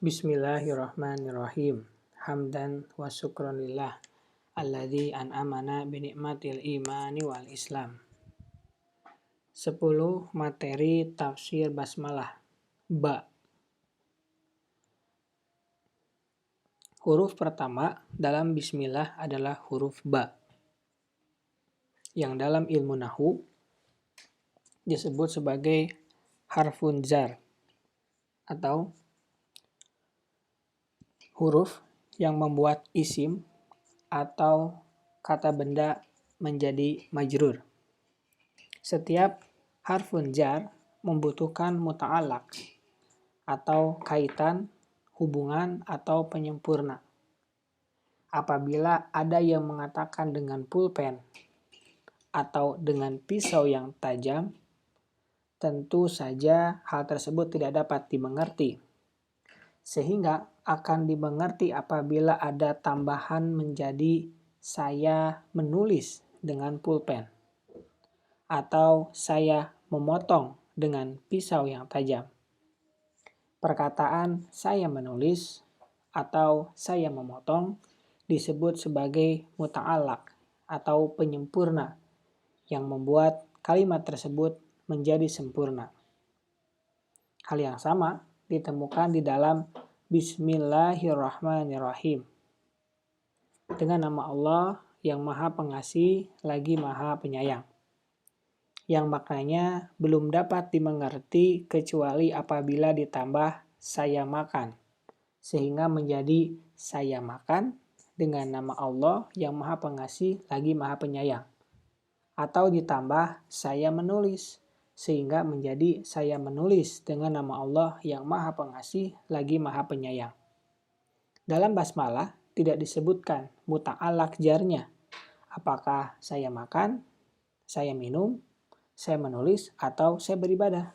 Bismillahirrahmanirrahim. Hamdan wa syukran lillah alladzi an'amana bi ni'matil imani wal islam. 10 materi tafsir basmalah. Ba. Huruf pertama dalam bismillah adalah huruf ba, yang dalam ilmu nahwu disebut sebagai harfun jar atau huruf yang membuat isim atau kata benda menjadi majrur. Setiap harfun jar membutuhkan muta'alaq atau kaitan, hubungan, atau penyempurna. Apabila ada yang mengatakan dengan pulpen atau dengan pisau yang tajam, tentu saja hal tersebut tidak dapat dimengerti. Sehingga akan dimengerti apabila ada tambahan menjadi saya menulis dengan pulpen atau saya memotong dengan pisau yang tajam. Perkataan saya menulis atau saya memotong disebut sebagai muta'alaq atau penyempurna yang membuat kalimat tersebut menjadi sempurna. Hal yang sama ditemukan di dalam Bismillahirrahmanirrahim. Dengan nama Allah yang Maha Pengasih lagi Maha Penyayang. Yang maknanya belum dapat dimengerti kecuali apabila ditambah saya makan, sehingga menjadi saya makan dengan nama Allah yang Maha Pengasih lagi Maha Penyayang. Atau ditambah saya menulis, sehingga menjadi saya menulis dengan nama Allah yang Maha Pengasih lagi Maha Penyayang. Dalam basmalah tidak disebutkan muta'alaq jarnya, apakah saya makan, saya minum, saya menulis, atau saya beribadah.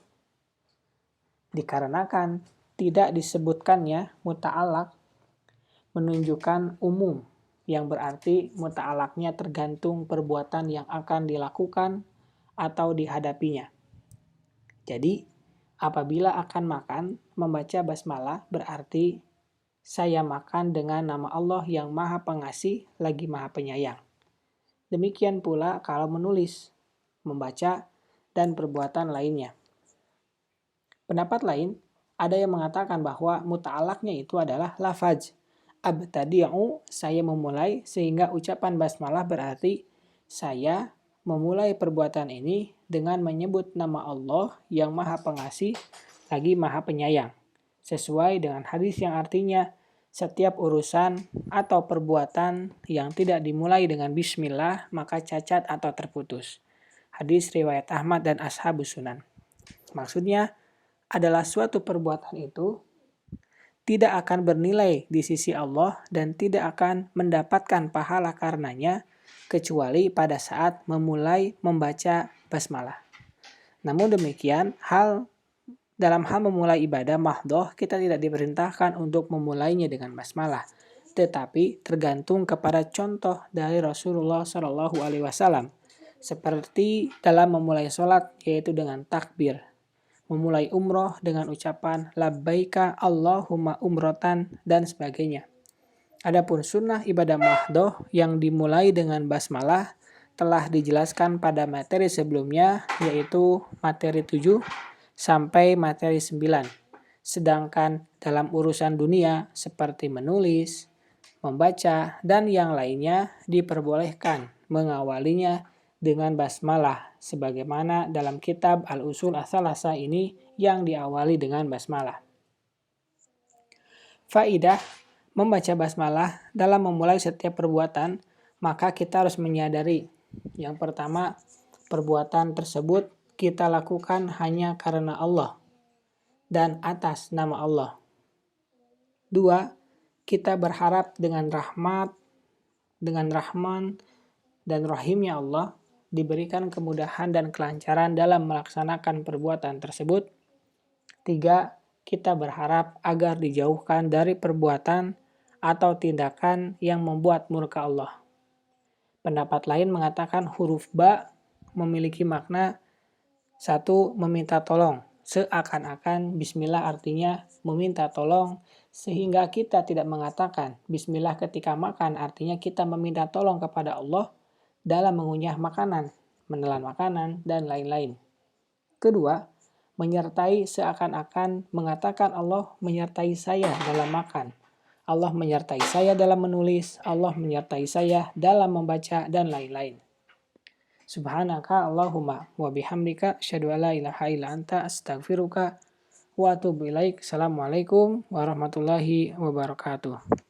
Dikarenakan tidak disebutkannya muta'alaq menunjukkan umum, yang berarti muta'alaqnya tergantung perbuatan yang akan dilakukan atau dihadapinya. Jadi, apabila akan makan, membaca basmalah berarti saya makan dengan nama Allah yang Maha Pengasih lagi Maha Penyayang. Demikian pula kalau menulis, membaca, dan perbuatan lainnya. Pendapat lain, ada yang mengatakan bahwa muta'alaqnya itu adalah lafaz. Abtadi'u, saya memulai, sehingga ucapan basmalah berarti saya memulai perbuatan ini dengan menyebut nama Allah yang Maha Pengasih lagi Maha Penyayang. Sesuai dengan hadis yang artinya setiap urusan atau perbuatan yang tidak dimulai dengan bismillah maka cacat atau terputus. Hadis riwayat Ahmad dan Ashabus Sunan. Maksudnya adalah suatu perbuatan itu tidak akan bernilai di sisi Allah dan tidak akan mendapatkan pahala karenanya kecuali pada saat memulai membaca basmalah. Namun demikian, dalam hal memulai ibadah mahdhoh kita tidak diperintahkan untuk memulainya dengan basmalah, tetapi tergantung kepada contoh dari Rasulullah SAW. Seperti dalam memulai sholat yaitu dengan takbir, memulai umroh dengan ucapan labbaika Allahumma umrotan dan sebagainya. Adapun sunnah ibadah mahdhoh yang dimulai dengan basmalah telah dijelaskan pada materi sebelumnya, yaitu materi 7 sampai materi 9. Sedangkan dalam urusan dunia seperti menulis, membaca, dan yang lainnya diperbolehkan mengawalinya dengan basmalah, sebagaimana dalam kitab Al-Usul Ats-Tsalasah ini yang diawali dengan basmalah. Faidah membaca basmalah dalam memulai setiap perbuatan, maka kita harus menyadari, yang pertama, perbuatan tersebut kita lakukan hanya karena Allah dan atas nama Allah. 2. Kita berharap dengan rahmat, dengan Rahman dan Rahimnya Allah diberikan kemudahan dan kelancaran dalam melaksanakan perbuatan tersebut. 3. Kita berharap agar dijauhkan dari perbuatan atau tindakan yang membuat murka Allah. Pendapat lain mengatakan huruf ba memiliki makna 1. Meminta tolong, seakan-akan bismillah artinya meminta tolong, sehingga kita tidak mengatakan bismillah ketika makan, artinya kita meminta tolong kepada Allah dalam mengunyah makanan, menelan makanan, dan lain-lain. Kedua, menyertai seakan-akan mengatakan Allah menyertai saya dalam makan. Allah menyertai saya dalam menulis, Allah menyertai saya dalam membaca, dan lain-lain. Subhanaka Allahumma wa bihamdika asyhadu an la ilaha illa anta astaghfiruka wa atubu ilaik. Assalamualaikum warahmatullahi wabarakatuh.